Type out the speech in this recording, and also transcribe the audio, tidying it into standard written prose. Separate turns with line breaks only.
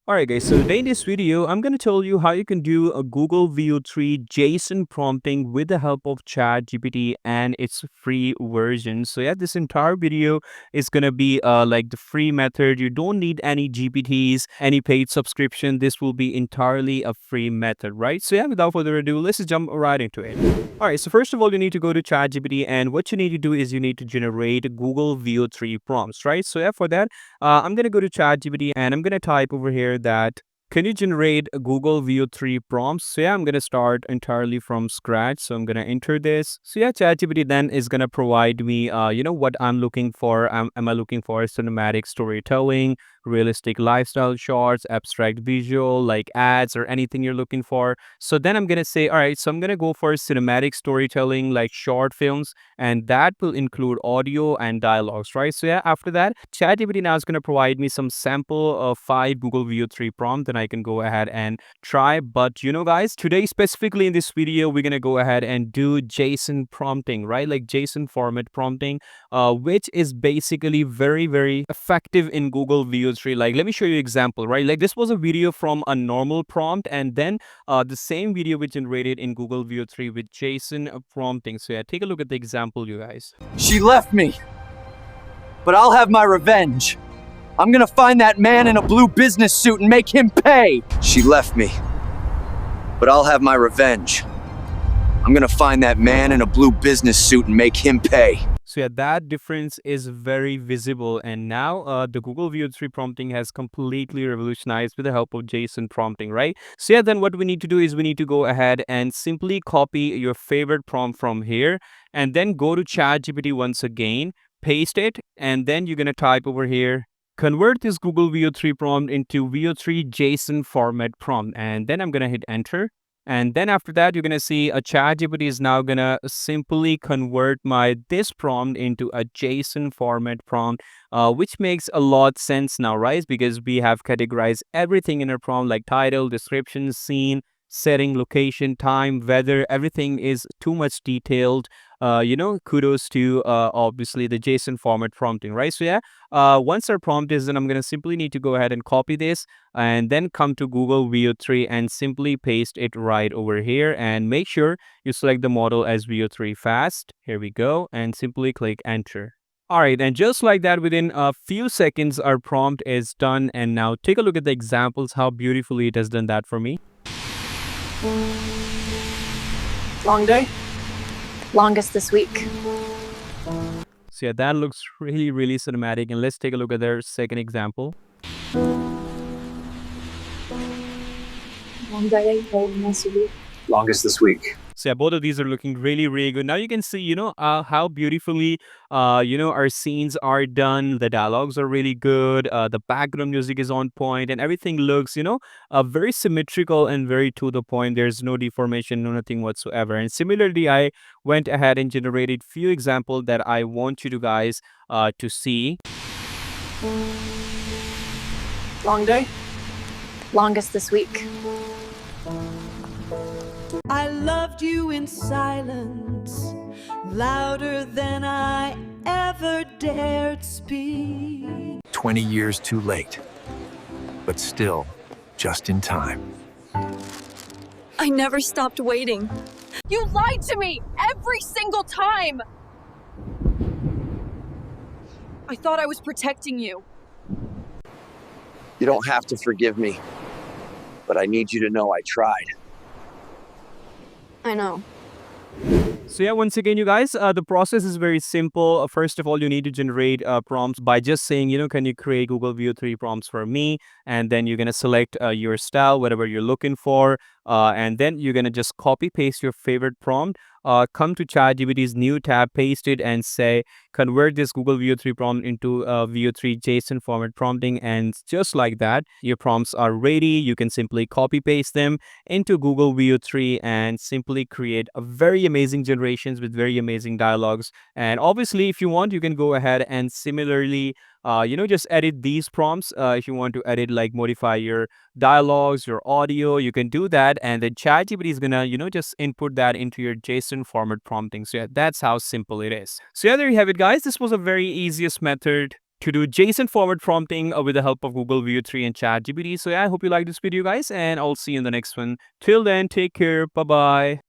Alright guys, so today in this video, I'm going to tell you how you can do a Google VEO3 JSON prompting with the help of ChatGPT and its free version. So yeah, this entire video is going to be like the free method. You don't need any GPTs, any paid subscription. This will be entirely a free method, right? So yeah, without further ado, let's just jump right into it. Alright, so first of all, you need to go to ChatGPT, and what you need to do is you need to generate Google VEO3 prompts, right? So yeah, for that, I'm going to go to ChatGPT and I'm going to type over here that can you generate a Google VEO3 prompts? So yeah, I'm going to start entirely from scratch. So I'm going to enter this. So yeah, ChatGPT then is going to provide me, what I'm looking for. Am I looking for cinematic storytelling, realistic lifestyle shots, abstract visual like ads or anything you're looking for? So then I'm going to say, all right, so I'm going to go for cinematic storytelling like short films, and that will include audio and dialogues, right? So yeah, after that, ChatGPT now is going to provide me some sample of 5 Google VEO3 prompts that I can go ahead and try. But guys, today specifically in this video, we're going to go ahead and do JSON prompting, right? Like JSON format prompting, which is basically very, very effective in Google VEO3. Like, let me show you an example, right? Like, this was a video from a normal prompt, and then the same video we generated in Google VEO3 with JSON prompting. So yeah, take a look at the example, you guys.
She left me, but I'll have my revenge. I'm gonna find that man in a blue business suit and make him pay. She left me, but I'll have my revenge. I'm gonna find that man in a blue business suit and make him pay.
So yeah, that difference is very visible. And now the Google VEO3 prompting has completely revolutionized with the help of JSON prompting, right? So yeah, then what we need to do is we need to go ahead and simply copy your favorite prompt from here, and then go to ChatGPT once again, paste it, and then you're going to type over here, convert this Google VEO3 prompt into VEO3 JSON format prompt. And then I'm going to hit enter. And then after that, you're going to see a ChatGPT is now going to simply convert this prompt into a JSON format prompt, which makes a lot sense now, right? Because we have categorized everything in our prompt like title, description, scene, setting, location, time, weather. Everything is too much detailed. Kudos to obviously the JSON format prompting, right? So yeah, once our prompt is done, I'm going to simply need to go ahead and copy this and then come to Google VEO3 and simply paste it right over here, and make sure you select the model as VEO3 fast. Here we go, and simply click enter. All right, and just like that, within a few seconds, our prompt is done. And now take a look at the examples, how beautifully it has done that for me.
Long day? Longest this week.
So yeah, that looks really, really cinematic. And let's take a look at their second example.
Long day, longest week.
Longest this week.
So yeah, both of these are looking really, really good. Now you can see, how beautifully, our scenes are done. The dialogues are really good. The background music is on point, and everything looks, very symmetrical and very to the point. There's no deformation, no nothing whatsoever. And similarly, I went ahead and generated few examples that I want you to guys to see.
Long day? Longest this week.
I loved you in silence, louder than I ever dared speak.
20 years too late, but still just in time.
I never stopped waiting. You lied to me every single time. I thought I was protecting you.
You don't have to forgive me, but I need you to know I tried.
I know.
So yeah, once again, you guys, the process is very simple. First of all, you need to generate prompts by just saying, can you create Google VEO3 prompts for me? And then you're going to select your style, whatever you're looking for. And then you're going to just copy paste your favorite prompt, come to ChatGPT's new tab, paste it, and say, convert this Google VEO3 prompt into VEO3 JSON format prompting. And just like that, your prompts are ready. You can simply copy paste them into Google VEO3 and simply create a very amazing generations with very amazing dialogues. And obviously, if you want, you can go ahead and similarly just edit these prompts. If you want to edit, like modify your dialogues, your audio, you can do that. And then ChatGPT is gonna, just input that into your JSON format prompting. So yeah, that's how simple it is. So yeah, there you have it, guys. This was a very easiest method to do JSON format prompting with the help of Google VEO 3 and ChatGPT. So yeah, I hope you like this video, guys, and I'll see you in the next one. Till then, take care. Bye bye.